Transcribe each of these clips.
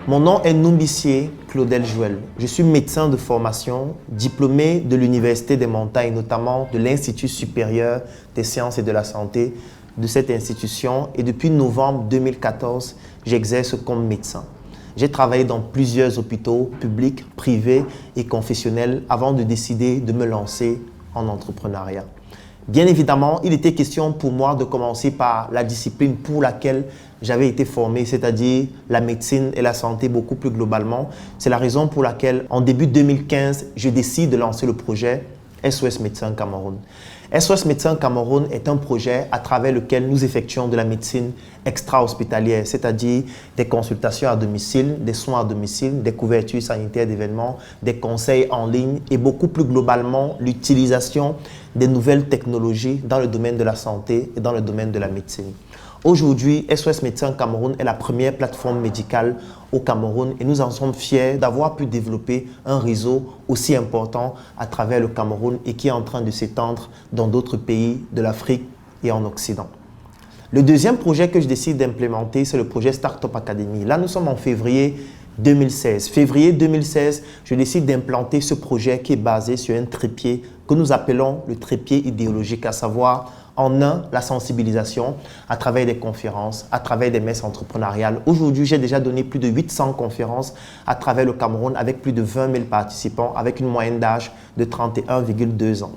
Mon nom est Numbissier Claudel Joël. Je suis médecin de formation, diplômé de l'Université des Montagnes, notamment de l'Institut supérieur des sciences et de la santé de cette institution. Et depuis novembre 2014, j'exerce comme médecin. J'ai travaillé dans plusieurs hôpitaux publics, privés et confessionnels avant de décider de me lancer en entrepreneuriat. Bien évidemment, il était question pour moi de commencer par la discipline pour laquelle j'avais été formé, c'est-à-dire la médecine et la santé beaucoup plus globalement. C'est la raison pour laquelle, en début 2015, je décide de lancer le projet SOS Médecins Cameroun. SOS Médecins Cameroun est un projet à travers lequel nous effectuons de la médecine extra-hospitalière, c'est-à-dire des consultations à domicile, des soins à domicile, des couvertures sanitaires d'événements, des conseils en ligne et beaucoup plus globalement l'utilisation des nouvelles technologies dans le domaine de la santé et dans le domaine de la médecine. Aujourd'hui, SOS Médecins Cameroun est la première plateforme médicale au Cameroun et nous en sommes fiers d'avoir pu développer un réseau aussi important à travers le Cameroun et qui est en train de s'étendre dans d'autres pays de l'Afrique et en Occident. Le deuxième projet que je décide d'implémenter, c'est le projet Startup Academy. Là, nous sommes en février 2016. Février 2016, je décide d'implanter ce projet qui est basé sur un trépied que nous appelons le trépied idéologique, à savoir en un, la sensibilisation à travers des conférences, à travers des messes entrepreneuriales. Aujourd'hui, j'ai déjà donné plus de 800 conférences à travers le Cameroun avec plus de 20 000 participants, avec une moyenne d'âge de 31,2 ans.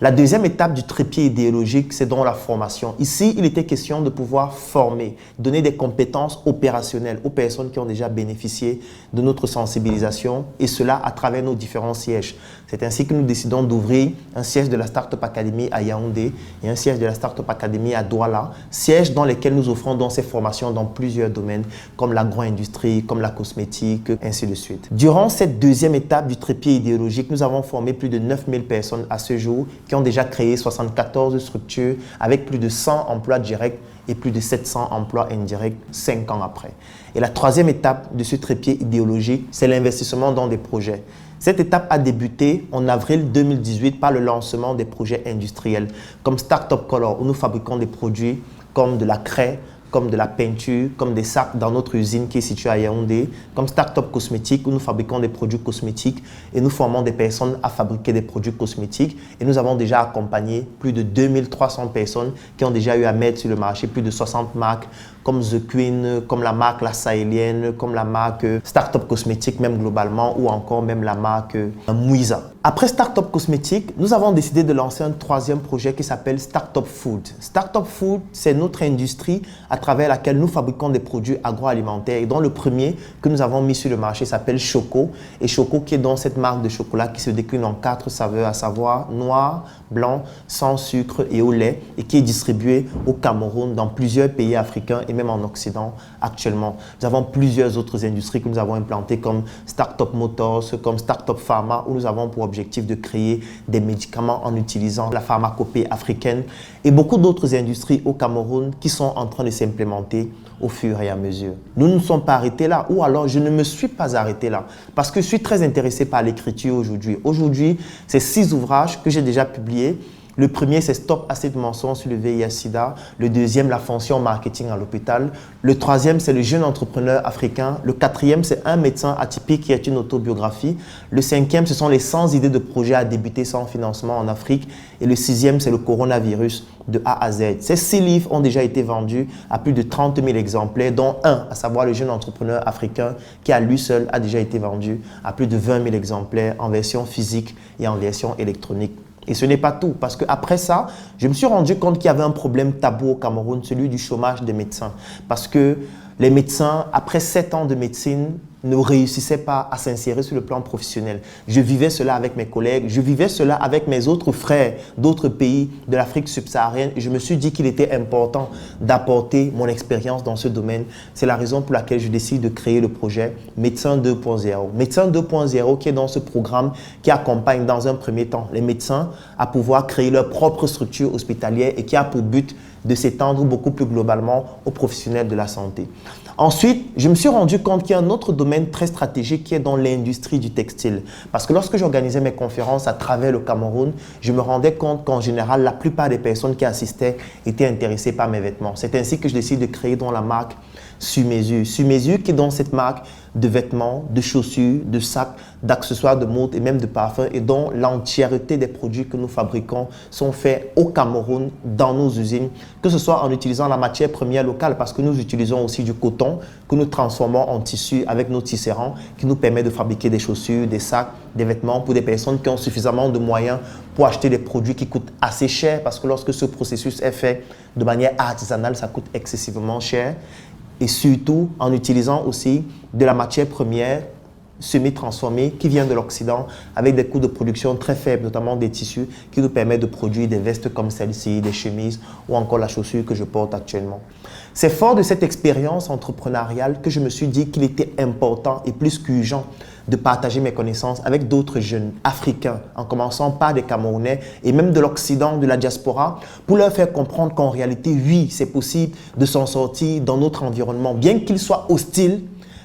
La deuxième étape du trépied idéologique, c'est donc la formation. Ici, il était question de pouvoir former, donner des compétences opérationnelles aux personnes qui ont déjà bénéficié de notre sensibilisation et cela à travers nos différents sièges. C'est ainsi que nous décidons d'ouvrir un siège de la Startup Academy à Yaoundé et un siège de la Startup Academy à Douala, sièges dans lesquels nous offrons donc ces formations dans plusieurs domaines comme l'agro-industrie, comme la cosmétique, ainsi de suite. Durant cette deuxième étape du trépied idéologique, nous avons formé plus de 9000 personnes à ce jour qui ont déjà créé 74 structures avec plus de 100 emplois directs et plus de 700 emplois indirects 5 ans après. Et la troisième étape de ce trépied idéologique, c'est l'investissement dans des projets. Cette étape a débuté en avril 2018 par le lancement des projets industriels comme Startup Color où nous fabriquons des produits comme de la craie, comme de la peinture, comme des sacs dans notre usine qui est située à Yaoundé, comme Startup Cosmétique où nous fabriquons des produits cosmétiques et nous formons des personnes à fabriquer des produits cosmétiques. Et nous avons déjà accompagné plus de 2300 personnes qui ont déjà eu à mettre sur le marché plus de 60 marques comme The Queen, comme la marque La Sahélienne, comme la marque Startup Cosmétique même globalement ou encore même la marque Mouiza. Après Startup Cosmétique, nous avons décidé de lancer un troisième projet qui s'appelle Startup Food. Startup Food, c'est notre industrie à travers laquelle nous fabriquons des produits agroalimentaires et dont le premier que nous avons mis sur le marché s'appelle Choco. Et Choco qui est donc cette marque de chocolat qui se décline en 4 saveurs, à savoir noir, blanc, sans sucre et au lait et qui est distribué au Cameroun, dans plusieurs pays africains et même en Occident actuellement. Nous avons plusieurs autres industries que nous avons implantées comme Startup Motors, comme Startup Pharma où nous avons pour objectif de créer des médicaments en utilisant la pharmacopée africaine et beaucoup d'autres industries au Cameroun qui sont en train de s'implémenter au fur et à mesure. Nous ne nous sommes pas arrêtés là, ou alors je ne me suis pas arrêté là parce que je suis très intéressé par l'écriture aujourd'hui. Aujourd'hui, c'est 6 ouvrages que j'ai déjà publiés. Le premier, c'est Stop à cette mensonge sur le VIH-Sida. Le deuxième, la fonction marketing à l'hôpital. Le troisième, c'est le jeune entrepreneur africain. Le quatrième, c'est un médecin atypique qui est une autobiographie. Le cinquième, ce sont les 100 idées de projets à débuter sans financement en Afrique. Et le sixième, c'est le coronavirus de A à Z. Ces 6 livres ont déjà été vendus à plus de 30 000 exemplaires, dont un, à savoir le jeune entrepreneur africain, qui à lui seul a déjà été vendu à plus de 20 000 exemplaires en version physique et en version électronique. Et ce n'est pas tout, parce qu'après ça, je me suis rendu compte qu'il y avait un problème tabou au Cameroun, celui du chômage des médecins. Parce que les médecins, après 7 ans de médecine, ne réussissaient pas à s'insérer sur le plan professionnel. Je vivais cela avec mes collègues, je vivais cela avec mes autres frères d'autres pays de l'Afrique subsaharienne et je me suis dit qu'il était important d'apporter mon expérience dans ce domaine. C'est la raison pour laquelle je décide de créer le projet Médecins 2.0. Médecins 2.0 qui est dans ce programme qui accompagne dans un premier temps les médecins à pouvoir créer leur propre structure hospitalière et qui a pour but de s'étendre beaucoup plus globalement aux professionnels de la santé. Ensuite, je me suis rendu compte qu'il y a un autre domaine très stratégique qui est dans l'industrie du textile. Parce que lorsque j'organisais mes conférences à travers le Cameroun, je me rendais compte qu'en général, la plupart des personnes qui assistaient étaient intéressées par mes vêtements. C'est ainsi que je décide de créer dans la marque Sur Mesure. Sur Mesure qui est dans cette marque de vêtements, de chaussures, de sacs, d'accessoires de mode et même de parfums, et dont l'entièreté des produits que nous fabriquons sont faits au Cameroun, dans nos usines, que ce soit en utilisant la matière première locale, parce que nous utilisons aussi du coton que nous transformons en tissu avec nos tisserands, qui nous permet de fabriquer des chaussures, des sacs, des vêtements pour des personnes qui ont suffisamment de moyens pour acheter des produits qui coûtent assez cher, parce que lorsque ce processus est fait de manière artisanale, ça coûte excessivement cher. Et surtout en utilisant aussi de la matière première semi-transformée qui vient de l'Occident avec des coûts de production très faibles, notamment des tissus qui nous permettent de produire des vestes comme celle-ci, des chemises ou encore la chaussure que je porte actuellement. C'est fort de cette expérience entrepreneuriale que je me suis dit qu'il était important et plus qu'urgent de partager mes connaissances avec d'autres jeunes africains, en commençant par des Camerounais et même de l'Occident, de la diaspora, pour leur faire comprendre qu'en réalité, oui, c'est possible de s'en sortir dans notre environnement, bien qu'il soit hostile,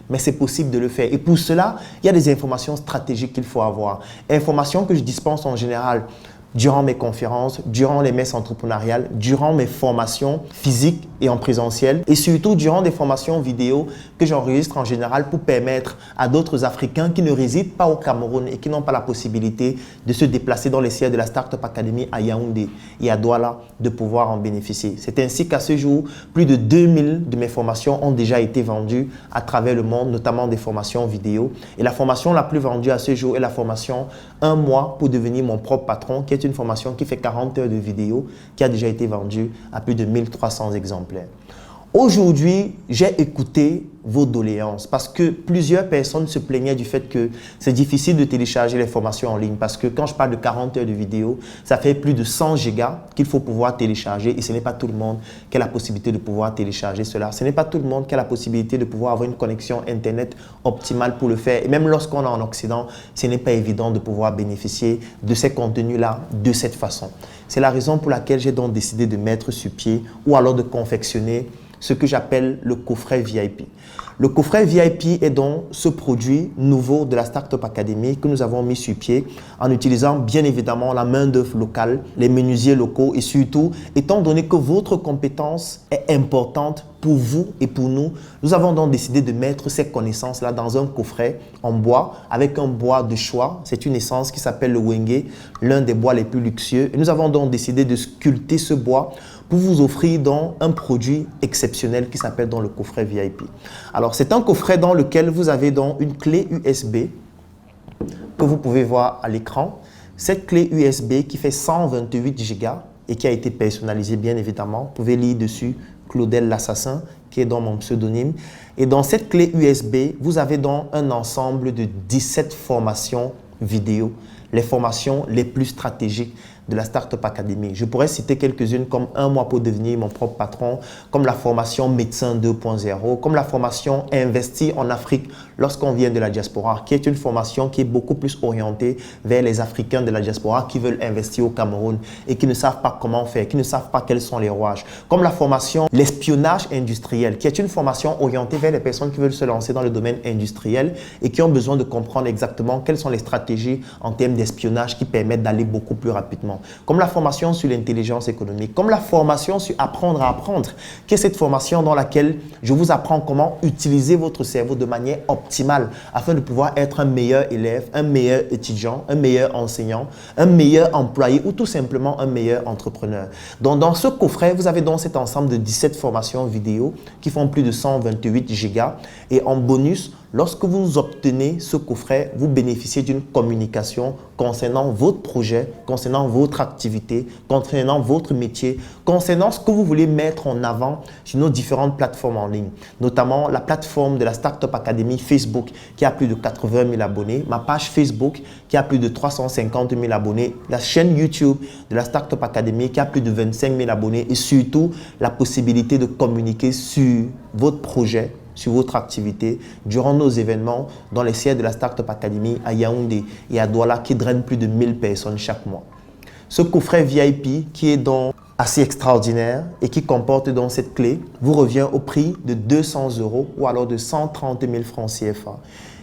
mais c'est possible de le faire. Et pour cela, il y a des informations stratégiques qu'il faut avoir. Informations que je dispense en général durant mes conférences, durant les messes entrepreneuriales, durant mes formations physiques et en présentiel, et surtout durant des formations vidéo que j'enregistre en général pour permettre à d'autres Africains qui ne résident pas au Cameroun et qui n'ont pas la possibilité de se déplacer dans les sièges de la Startup Academy à Yaoundé et à Douala de pouvoir en bénéficier. C'est ainsi qu'à ce jour, plus de 2000 de mes formations ont déjà été vendues à travers le monde, notamment des formations vidéo. Et la formation la plus vendue à ce jour est la formation 1 mois pour devenir mon propre patron, qui est une formation qui fait 40 heures de vidéo, qui a déjà été vendue à plus de 1300 exemplaires. Aujourd'hui, j'ai écouté vos doléances parce que plusieurs personnes se plaignaient du fait que c'est difficile de télécharger les formations en ligne, parce que quand je parle de 40 heures de vidéo, ça fait plus de 100 gigas qu'il faut pouvoir télécharger, et ce n'est pas tout le monde qui a la possibilité de pouvoir télécharger cela. Ce n'est pas tout le monde qui a la possibilité de pouvoir avoir une connexion Internet optimale pour le faire. Et même lorsqu'on est en Occident, ce n'est pas évident de pouvoir bénéficier de ces contenus-là de cette façon. C'est la raison pour laquelle j'ai donc décidé de mettre sur pied ou alors de confectionner ce que j'appelle le coffret VIP. Le coffret VIP est donc ce produit nouveau de la Startup Academy que nous avons mis sur pied en utilisant bien évidemment la main-d'œuvre locale, les menuisiers locaux, et surtout, étant donné que votre compétence est importante pour vous et pour nous, nous avons donc décidé de mettre ces connaissances-là dans un coffret en bois avec un bois de choix. C'est une essence qui s'appelle le Wenge, l'un des bois les plus luxueux. Et nous avons donc décidé de sculpter ce bois pour vous offrir donc un produit exceptionnel qui s'appelle donc le coffret VIP. Alors, c'est un coffret dans lequel vous avez donc une clé USB que vous pouvez voir à l'écran. Cette clé USB qui fait 128 Go et qui a été personnalisée bien évidemment. Vous pouvez lire dessus Claudel l'Assassin, qui est dans mon pseudonyme. Et dans cette clé USB, vous avez donc un ensemble de 17 formations vidéo, les formations les plus stratégiques de la Startup Academy. Je pourrais citer quelques-unes comme 1 mois pour devenir mon propre patron, comme la formation médecin 2.0, comme la formation investir en Afrique lorsqu'on vient de la diaspora, qui est une formation qui est beaucoup plus orientée vers les Africains de la diaspora qui veulent investir au Cameroun et qui ne savent pas comment faire, qui ne savent pas quels sont les rouages. Comme la formation l'espionnage industriel, qui est une formation orientée vers les personnes qui veulent se lancer dans le domaine industriel et qui ont besoin de comprendre exactement quelles sont les stratégies en termes d'espionnage qui permettent d'aller beaucoup plus rapidement. Comme la formation sur l'intelligence économique, comme la formation sur apprendre à apprendre, qui est cette formation dans laquelle je vous apprends comment utiliser votre cerveau de manière optimale afin de pouvoir être un meilleur élève, un meilleur étudiant, un meilleur enseignant, un meilleur employé ou tout simplement un meilleur entrepreneur. Donc, dans ce coffret, vous avez donc cet ensemble de 17 formations vidéo qui font plus de 128 gigas, et en bonus, lorsque vous obtenez ce coffret, vous bénéficiez d'une communication concernant votre projet, concernant votre activité, concernant votre métier, concernant ce que vous voulez mettre en avant sur nos différentes plateformes en ligne, notamment la plateforme de la Startup Academy Facebook qui a plus de 80 000 abonnés, ma page Facebook qui a plus de 350 000 abonnés, la chaîne YouTube de la Startup Academy qui a plus de 25 000 abonnés, et surtout la possibilité de communiquer sur votre projet, sur votre activité durant nos événements dans les sièges de la Startup Academy à Yaoundé et à Douala qui drainent plus de 1000 personnes chaque mois. Ce coffret VIP qui est donc assez extraordinaire et qui comporte donc cette clé vous revient au prix de 200 € ou alors de 130 000 francs CFA.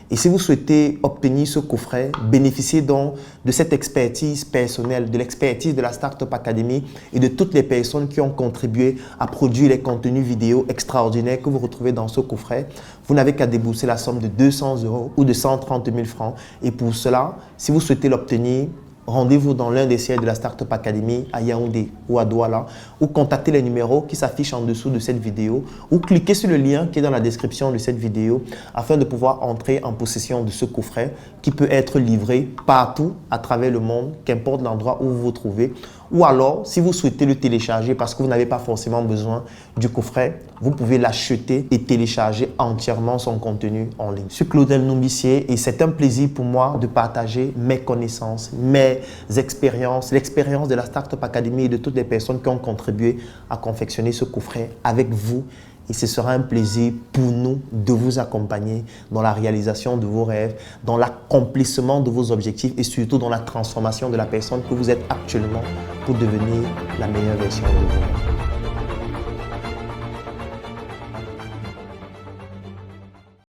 Et si vous souhaitez obtenir ce coffret, bénéficiez donc de cette expertise personnelle, de l'expertise de la Startup Academy et de toutes les personnes qui ont contribué à produire les contenus vidéo extraordinaires que vous retrouvez dans ce coffret. Vous n'avez qu'à débourser la somme de 200 € ou de 130 000 francs. Et pour cela, si vous souhaitez l'obtenir, rendez-vous dans l'un des sièges de la Startup Academy à Yaoundé ou à Douala ou contactez les numéros qui s'affichent en dessous de cette vidéo ou cliquez sur le lien qui est dans la description de cette vidéo afin de pouvoir entrer en possession de ce coffret qui peut être livré partout à travers le monde, qu'importe l'endroit où vous vous trouvez. Ou alors, si vous souhaitez le télécharger parce que vous n'avez pas forcément besoin du coffret, vous pouvez l'acheter et télécharger entièrement son contenu en ligne. Je suis Claudel Noumbissi et c'est un plaisir pour moi de partager mes connaissances, mes expériences, l'expérience de la Startup Academy et de toutes les personnes qui ont contribué à confectionner ce coffret avec vous. Et ce sera un plaisir pour nous de vous accompagner dans la réalisation de vos rêves, dans l'accomplissement de vos objectifs et surtout dans la transformation de la personne que vous êtes actuellement pour devenir la meilleure version de vous-même.